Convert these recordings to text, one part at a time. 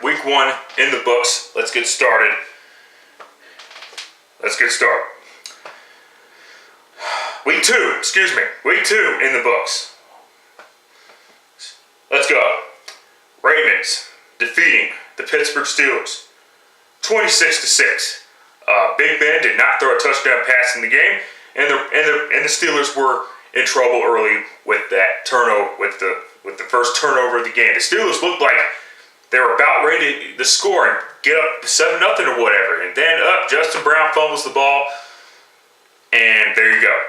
week 1 in the books. Let's get started. Week 2 in the books. Let's go. Ravens defeating the Pittsburgh Steelers 26-6. Big Ben did not throw a touchdown pass in the game, and the Steelers were in trouble early with that turnover, with the first turnover of the game. The Steelers looked like they were about ready to score and get up 7-0 or whatever, and then Justin Brown fumbles the ball, and there you go.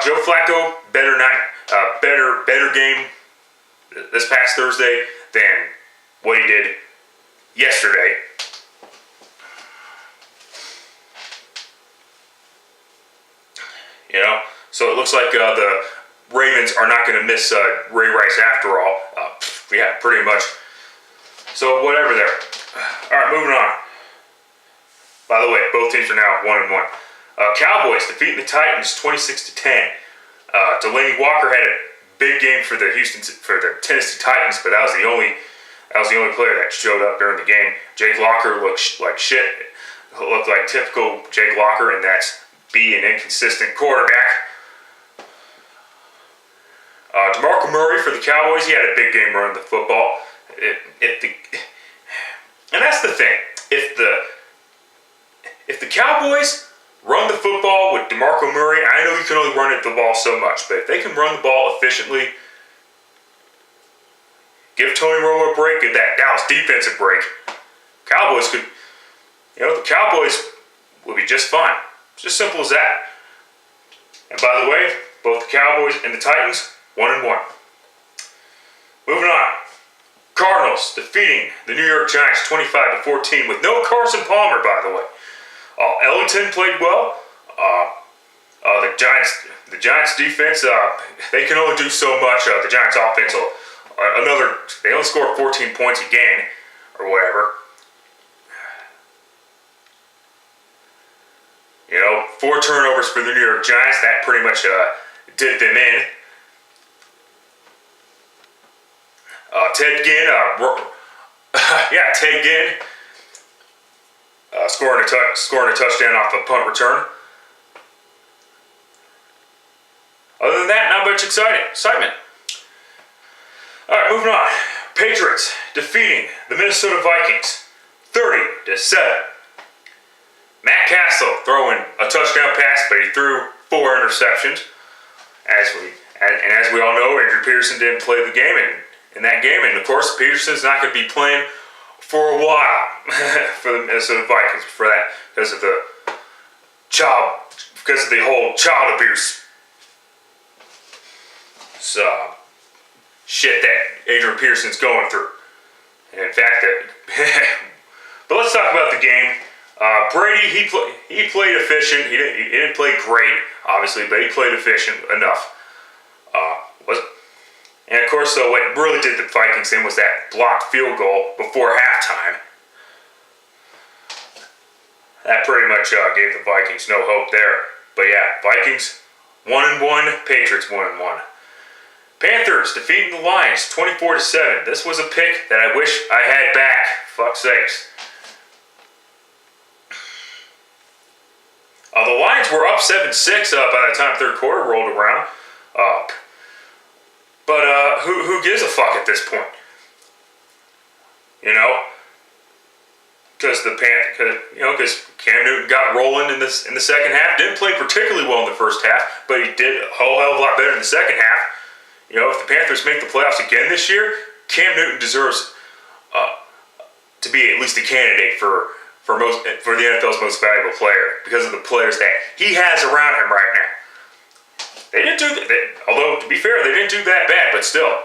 Joe Flacco, better game this past Thursday than what he did yesterday. You know, so it looks like the Ravens are not going to miss Ray Rice after all. Yeah, pretty much. So whatever there. All right, moving on. By the way, both teams are now 1-1. Cowboys defeating the Titans 26-10. Delaney Walker had a big game for the Tennessee Titans, but that was the only player that showed up during the game. Jake Locker looked like shit. Looked like typical Jake Locker, and that's be an inconsistent quarterback. DeMarco Murray for the Cowboys, he had a big game running the football. And that's the thing. If the Cowboys run the football with DeMarco Murray, I know you can only run the ball so much, but if they can run the ball efficiently, give Tony Romo a break, give that Dallas defense a break, the Cowboys will be just fine. It's just simple as that. And by the way, both the Cowboys and the Titans, 1-1. Moving on. Cardinals defeating the New York Giants 25-14 with no Carson Palmer, by the way. Ellington played well. The Giants defense, they can only do so much. The Giants offense they only score 14 points a game or whatever. 4 turnovers for the New York Giants. That pretty much did them in. Ted Ginn, scoring a touchdown off a punt return. Other than that, not much excitement. All right, moving on. Patriots defeating the Minnesota Vikings 30-7. Matt Castle throwing a touchdown pass, but he threw 4 interceptions. As we all know, Adrian Peterson didn't play the game in that game, and of course, Peterson's not going to be playing for a while for the Minnesota Vikings because of the whole child abuse shit that Adrian Peterson's going through. And in fact, but let's talk about the game. Brady, he played efficient. He didn't play great, obviously, but he played efficient enough. And of course, what really did the Vikings in was that blocked field goal before halftime. That pretty much gave the Vikings no hope there. But yeah, Vikings 1-1, Patriots 1-1. Panthers defeating the Lions 24-7. This was a pick that I wish I had back. Fuck's sakes. The Lions were up 7-6 by the time third quarter rolled around. But who gives a fuck at this point? Because Cam Newton got rolling in the second half. Didn't play particularly well in the first half, but he did a whole hell of a lot better in the second half. If the Panthers make the playoffs again this year, Cam Newton deserves to be at least a candidate for the NFL's most valuable player because of the players that he has around him right now. They didn't do that. Although, to be fair, they didn't do that bad, but still.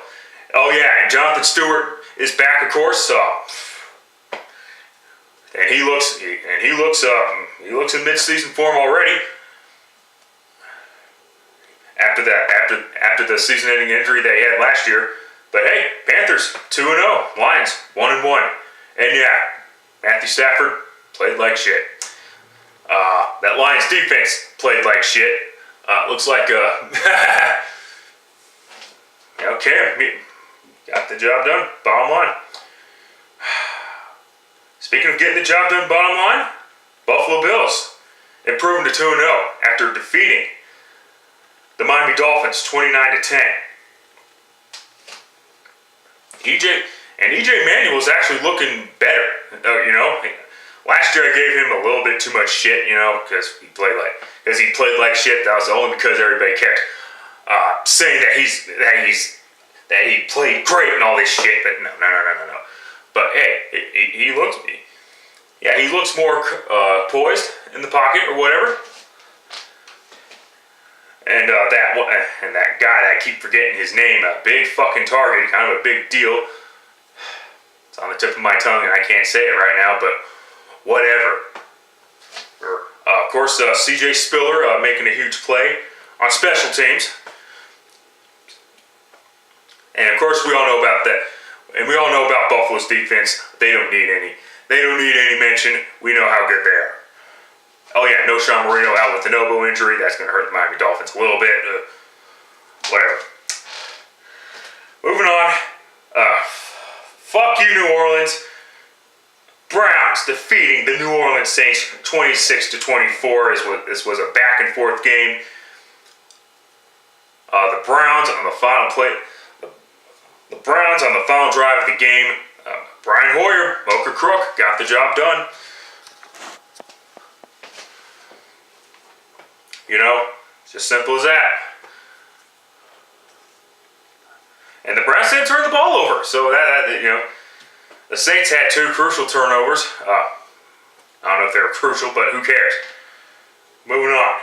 Oh yeah, and Jonathan Stewart is back, of course. And he looks in mid-season form already. After the season-ending injury that he had last year. But hey, Panthers 2-0, Lions 1-1, and yeah, Matthew Stafford played like shit. That Lions defense played like shit. Looks like Cam got the job done. Bottom line. speaking of getting the job done, bottom line, Buffalo Bills improving to 2-0 after defeating the Miami Dolphins 29-10. EJ Manuel is actually looking better. Last year I gave him a little bit too much shit, because he played like shit. That was only because everybody kept saying that he played great and all this shit. But no. But hey, he looks more poised in the pocket or whatever. And that guy that I keep forgetting his name, a big fucking target, kind of a big deal. It's on the tip of my tongue and I can't say it right now, but whatever. Of course, CJ Spiller making a huge play on special teams. And of course, we all know about that. And we all know about Buffalo's defense. They don't need any mention. We know how good they are. Oh yeah, no Sean Marino out with an elbow injury. That's going to hurt the Miami Dolphins a little bit. Whatever. Moving on. Fuck you, New Orleans. Browns defeating the New Orleans Saints 26-24. This was a back and forth game. The Browns on the final play. The Browns on the final drive of the game. Brian Hoyer, Mocha Crook, got the job done. It's just simple as that. And the Browns didn't turn the ball over, so the Saints had 2 crucial turnovers. I don't know if they were crucial, but who cares? Moving on.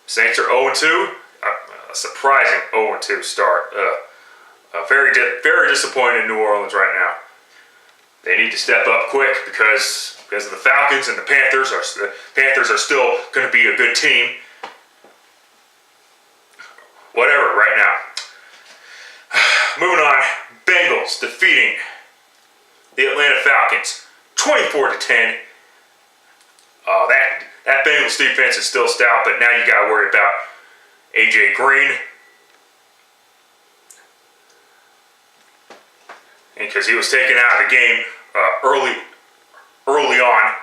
Saints are 0-2. A surprising 0-2 start. Very disappointed in New Orleans right now. They need to step up quick because of the Falcons and the Panthers are still going to be a good team. Whatever, right now. Moving on. Bengals defeating the Atlanta Falcons 24-10. That Bengals defense is still stout, but now you got to worry about AJ Green. Because he was taken out of the game early on.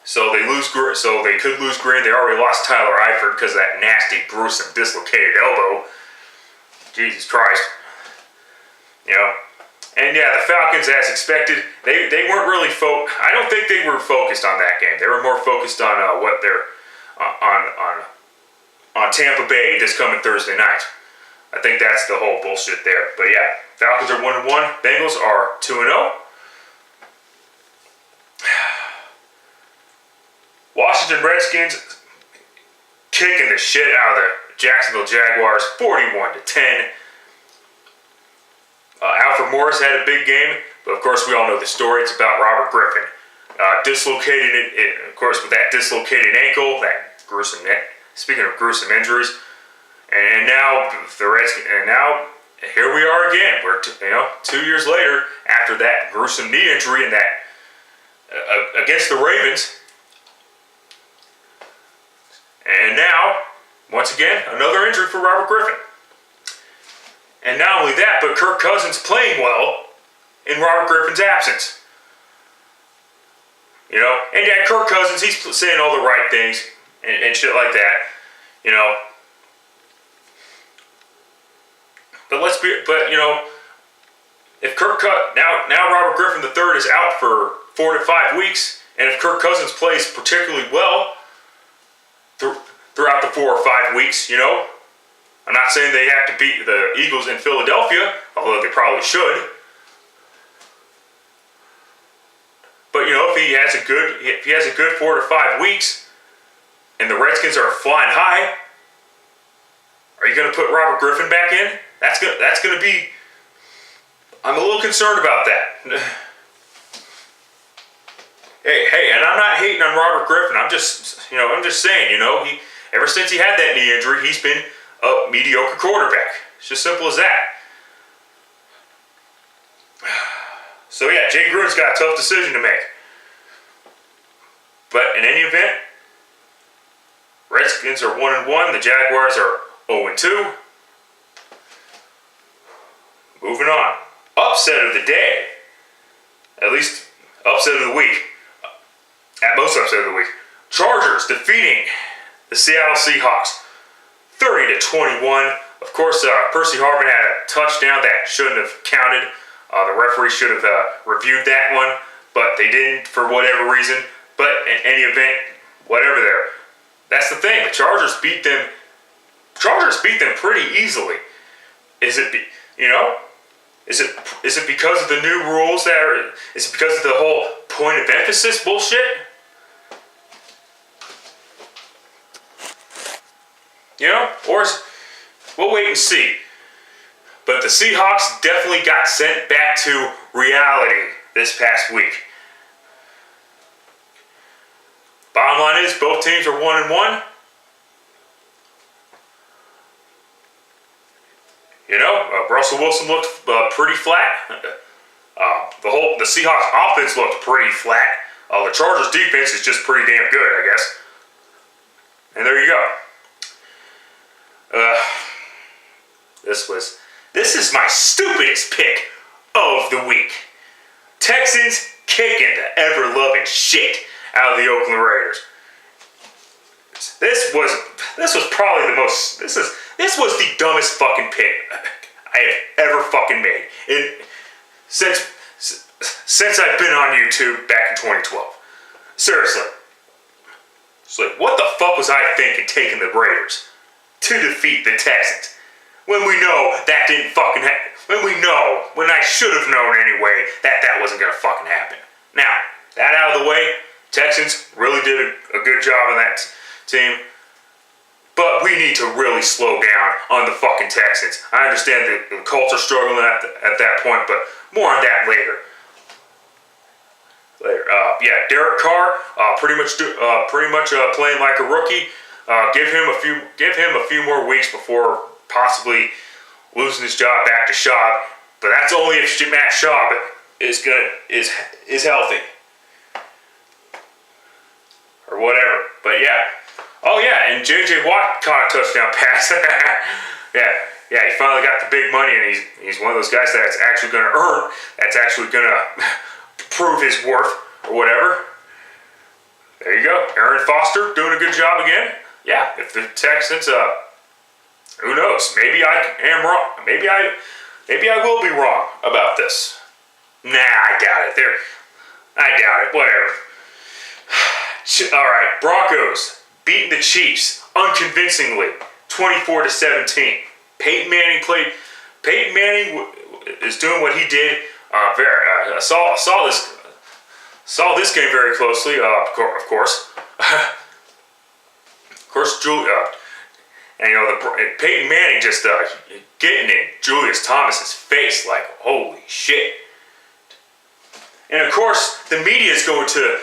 So they could lose Green. They already lost Tyler Eifert because of that nasty, gruesome, dislocated elbow. Jesus Christ. And yeah, the Falcons, as expected, they weren't really I don't think they were focused on that game. They were more focused on what they're on Tampa Bay this coming Thursday night. I think that's the whole bullshit there. But yeah, Falcons are 1-1. Bengals are 2-0. Washington Redskins kicking the shit out of the Jacksonville Jaguars 41-10. Alfred Morris had a big game, but of course we all know the story. It's about Robert Griffin. Dislocated it, of course, with that dislocated ankle, that gruesome neck. Speaking of gruesome injuries, and now the Redskins, and now here we are again. We're 2 years later after that gruesome knee injury and that against the Ravens. And now, once again, another injury for Robert Griffin. And not only that, but Kirk Cousins playing well in Robert Griffin's absence. And yeah, Kirk Cousins, he's saying all the right things and shit like that. If now Robert Griffin III is out for 4 to 5 weeks, and if Kirk Cousins plays particularly well throughout the 4 or 5 weeks, I'm not saying they have to beat the Eagles in Philadelphia, although they probably should. But if he has a good 4 to 5 weeks, and the Redskins are flying high, are you going to put Robert Griffin back in? That's going to be. I'm a little concerned about that. Hey, and I'm not hating on Robert Griffin. I'm just saying, he ever since he had that knee injury, he's been a mediocre quarterback. It's just simple as that. So yeah, Jay Gruden's got a tough decision to make. But in any event, Redskins are 1-1. The Jaguars are 0-2. Moving on. Upset of the day. At least upset of the week. At most upset of the week. Chargers defeating the Seattle Seahawks 30-21. Of course, Percy Harvin had a touchdown that shouldn't have counted. The referee should have reviewed that one, but they didn't for whatever reason. But in any event, whatever there. That's the thing. The Chargers beat them. Pretty easily. Is it Is it because of the new rules is it because of the whole point of emphasis bullshit? We'll wait and see. But the Seahawks definitely got sent back to reality this past week. Bottom line is, both teams are 1-1. Russell Wilson looked pretty flat. The Seahawks offense looked pretty flat. The Chargers defense is just pretty damn good, I guess. And there you go. This is my stupidest pick of the week. Texans kicking the ever-loving shit out of the Oakland Raiders. This was probably the most. This was the dumbest fucking pick I have ever fucking made since I've been on YouTube back in 2012. Seriously. It's like, what the fuck was I thinking taking the Raiders to defeat the Texans? When we know that didn't fucking happen. When I should have known anyway that wasn't gonna fucking happen. Now, that out of the way, Texans really did a good job on that team. But we need to really slow down on the fucking Texans. I understand that the Colts are struggling at that point, but more on that later. Derek Carr, pretty much playing like a rookie. Give him a few more weeks before possibly losing his job back to Schaub. But that's only if Matt Schaub is healthy or whatever. But yeah. Oh yeah, and J.J. Watt caught a touchdown pass. yeah, he finally got the big money, and he's one of those guys that's actually going to prove his worth or whatever. There you go, Aaron Foster doing a good job again. Yeah, if the Texans, who knows? Maybe I am wrong. Maybe I will be wrong about this. Nah, I doubt it. I doubt it. Whatever. All right, Broncos beating the Chiefs unconvincingly, 24-17. Peyton Manning is doing what he did. I saw this game very closely. Of course, and Peyton Manning just getting in Julius Thomas's face like holy shit. And of course, the media is going to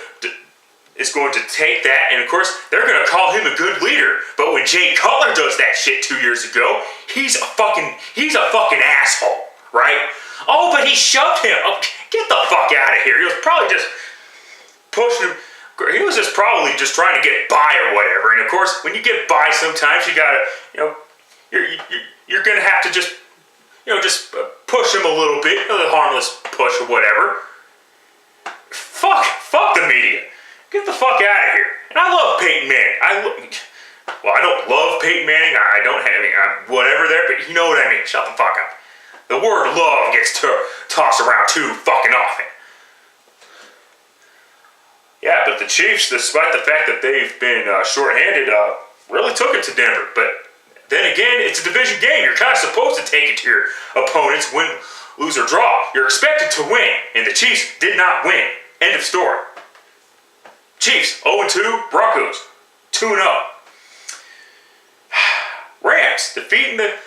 take that, and of course, they're going to call him a good leader. But when Jay Cutler does that shit 2 years ago, he's a fucking asshole, right? Oh, but he shoved him. Oh, get the fuck out of here. He was probably just pushing him. He was just probably just trying to get by or whatever. And of course, when you get by, sometimes you gotta, you're gonna have to just push him a little bit, a harmless push or whatever. Fuck the media. Get the fuck out of here. And I love Peyton Manning. I don't love Peyton Manning. I don't have whatever there, but you know what I mean. Shut the fuck up. The word love gets tossed around too fucking often. Yeah, but the Chiefs, despite the fact that they've been shorthanded, really took it to Denver. But then again, it's a division game. You're kind of supposed to take it to your opponents, win, lose, or draw. You're expected to win, and the Chiefs did not win. End of story. Chiefs 0-2, Broncos 2-0. Rams defeating the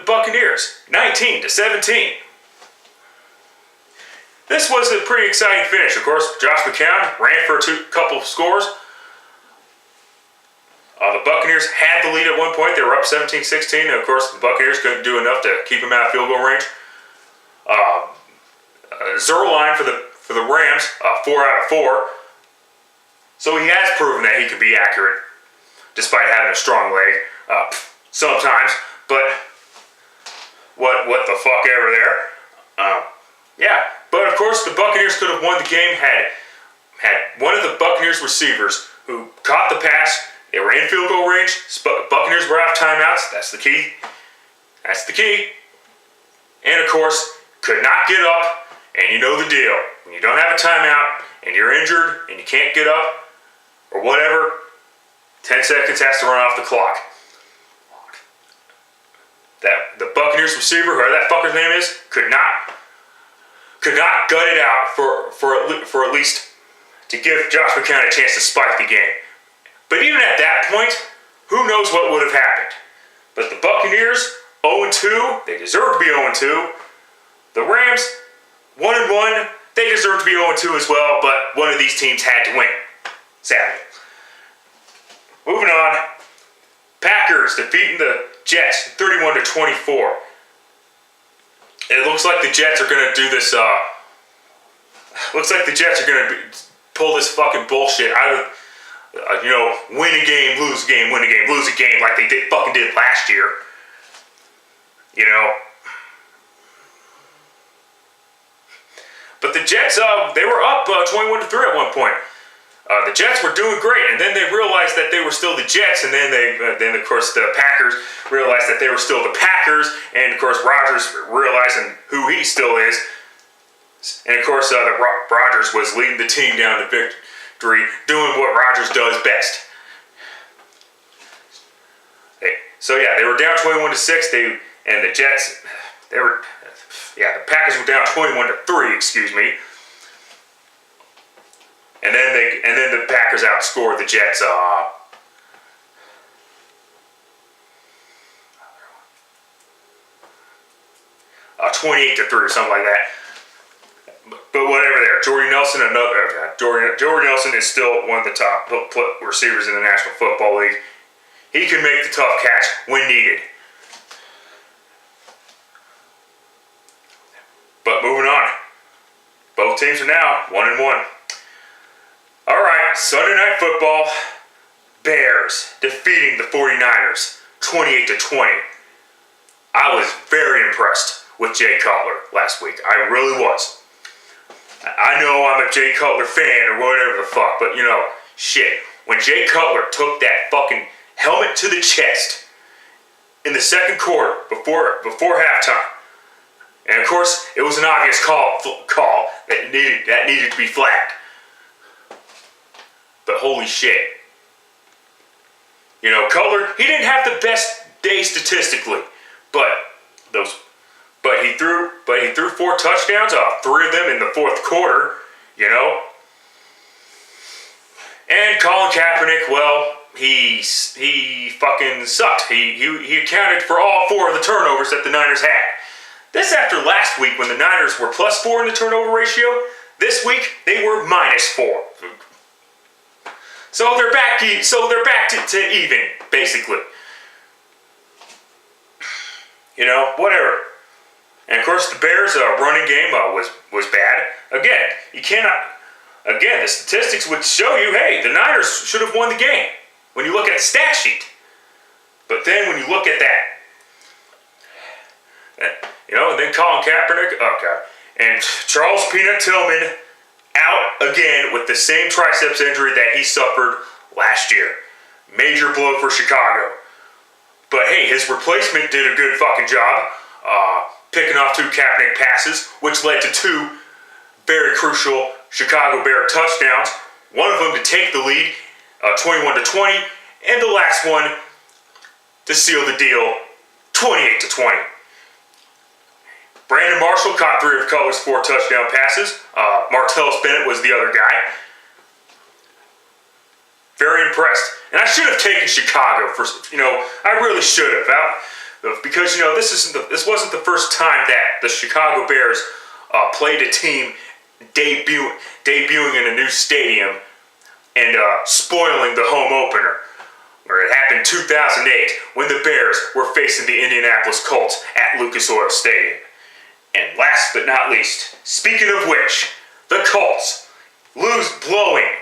Buccaneers 19-17. This was a pretty exciting finish. Of course, Josh McCown ran for a couple of scores. The Buccaneers had the lead at one point. They were up 17-16. And of course, the Buccaneers couldn't do enough to keep them out of field goal range. Zerline for the Rams, 4 out of 4. So he has proven that he can be accurate, despite having a strong leg sometimes. But what the fuck ever there? Yeah. But of course, the Buccaneers could have won the game had had one of the Buccaneers receivers who caught the pass. They were in field goal range. Buccaneers were out of timeouts. That's the key. That's the key. And of course, could not get up. And you know the deal. When you don't have a timeout and you're injured and you can't get up or whatever, 10 seconds has to run off the clock. That the Buccaneers receiver, whoever that fucker's name is, could not gut it out for at least to give Josh McCown a chance to spike the game. But even at that point, who knows what would have happened. But the Buccaneers, 0-2, they deserve to be 0-2. The Rams, 1-1, they deserve to be 0-2 as well, but one of these teams had to win. Sadly. Moving on. Packers defeating the Jets 31-24. It looks like the Jets are going to do this, looks like the Jets are going to pull this fucking bullshit out of, win a game, lose a game, win a game, lose a game like they fucking did last year. But the Jets, they were up 21-3 at one point. The Jets were doing great, and then they realized that they were still the Jets, and then of course the Packers realized that they were still the Packers, and of course Rodgers realizing who he still is, and of course Rodgers was leading the team down to victory, doing what Rodgers does best. So yeah, they were down 21-6. And the Jets, the Packers were down 21-3. Excuse me. And then the Packers outscored the Jets 28-3 or something like that. But whatever there. Jordy Nelson is still one of the top receivers in the National Football League. He can make the tough catch when needed. But moving on. Both teams are now 1-1. Alright, Sunday Night Football. Bears defeating the 49ers 28-20. I was very impressed with Jay Cutler last week. I really was. I know I'm a Jay Cutler fan or whatever the fuck, but shit. When Jay Cutler took that fucking helmet to the chest in the second quarter before halftime, and of course it was an obvious call that needed to be flagged. But holy shit. Cutler, he didn't have the best day statistically, but he threw 4 touchdowns, 3 of them in the fourth quarter, And Colin Kaepernick, well, he fucking sucked. He accounted for all 4 of the turnovers that the Niners had. This after last week when the Niners were +4 in the turnover ratio. This week they were -4. So they're back to even, basically. Whatever. And of course the Bears' running game was bad. Again, the statistics would show you, hey, the Niners should have won the game when you look at the stat sheet. But then when you look at that, and then Colin Kaepernick, and Charles Peanut Tillman out again with the same triceps injury that he suffered last year. Major blow for Chicago. But hey, his replacement did a good fucking job picking off 2 Kaepernick passes, which led to 2 very crucial Chicago Bear touchdowns. One of them to take the lead, 21-20, and the last one to seal the deal, 28-20. Brandon Marshall caught 3 of Cutler's 4 touchdown passes. Martellus Bennett was the other guy. Very impressed. And I should have taken Chicago for, I really should have. Because, this wasn't the first time that the Chicago Bears played a team debuting in a new stadium and spoiling the home opener. Where it happened in 2008 when the Bears were facing the Indianapolis Colts at Lucas Oil Stadium. And last but not least, speaking of which, the Colts blowing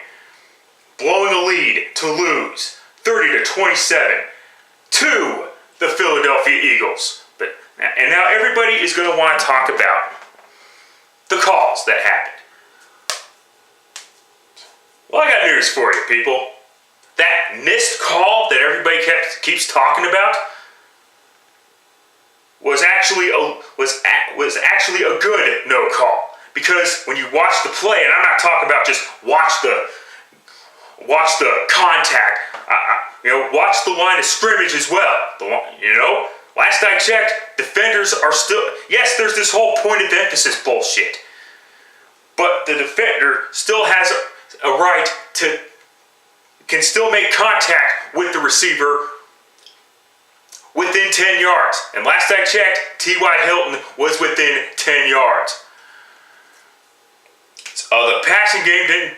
a lead to lose 30-27 to the Philadelphia Eagles. And now everybody is going to want to talk about the calls that happened. Well, I got news for you, people. That missed call that everybody keeps talking about was actually a good no call. Because when you watch the play, and I'm not talking about just watch the contact, watch the line of scrimmage as well. Last I checked, defenders are still, yes, there's this whole point of emphasis bullshit, but the defender still has a right to, can still make contact with the receiver within 10 yards. And last I checked, T.Y. Hilton was within 10 yards. The passing game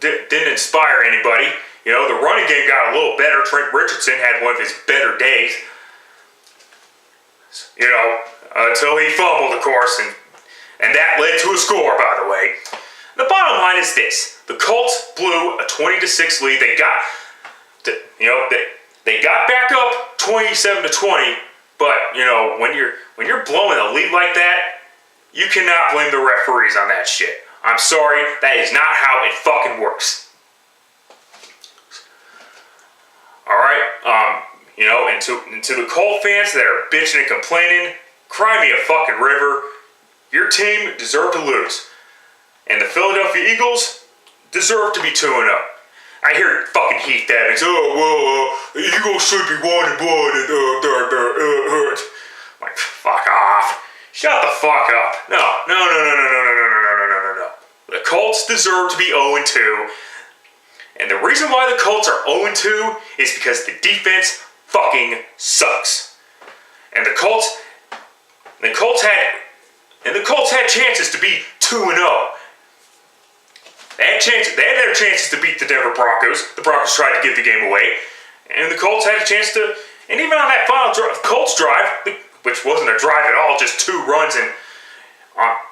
didn't inspire anybody. The running game got a little better. Trent Richardson had one of his better days. Until he fumbled, of course, and that led to a score, by the way. The bottom line is this: the Colts blew a 20-6 lead. They got back up 27-20, but when you're blowing a lead like that, you cannot blame the referees on that shit. I'm sorry, that is not how it fucking works. All right, and to the Colt fans that are bitching and complaining, cry me a fucking river. Your team deserved to lose, and the Philadelphia Eagles deserve to be 2-0. I hear fucking Heath Evans. The Eagles should be 1-1. Like, fuck off. Shut the fuck up. No. The Colts deserve to be 0-2. And the reason why the Colts are 0-2 is because the defense fucking sucks. And the Colts had chances to be 2-0. They had their chances to beat the Denver Broncos. The Broncos tried to give the game away. And the Colts had a chance to, and even on that final Colts drive, which wasn't a drive at all, just 2 runs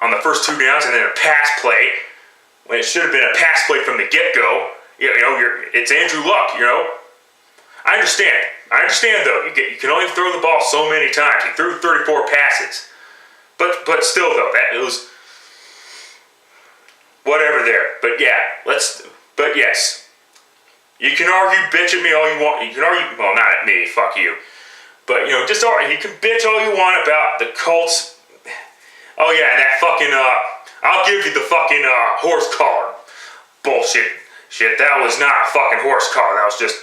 on the first 2 downs and then a pass play, when it should have been a pass play from the get-go. It's Andrew Luck, I understand though, you can only throw the ball so many times. He threw 34 passes. But still though, it was whatever there. But yes. You can argue, bitch at me all you want. You can argue, well, not at me, fuck you. But, just argue. You can bitch all you want about the Colts. Oh yeah, and that fucking, I'll give you the fucking horse collar bullshit. Shit, that was not a fucking horse collar. That was just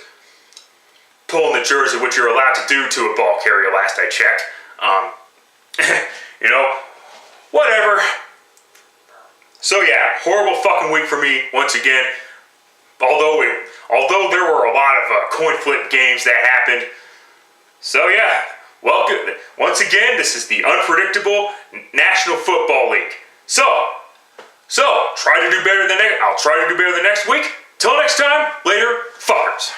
pulling the jersey, which you're allowed to do to a ball carrier, last I checked. Whatever. So yeah, horrible fucking week for me once again. Although there were a lot of coin flip games that happened. So yeah, welcome once again. This is the unpredictable National Football League. So try to do better than I'll try to do better the next week. Till next time, later, fuckers.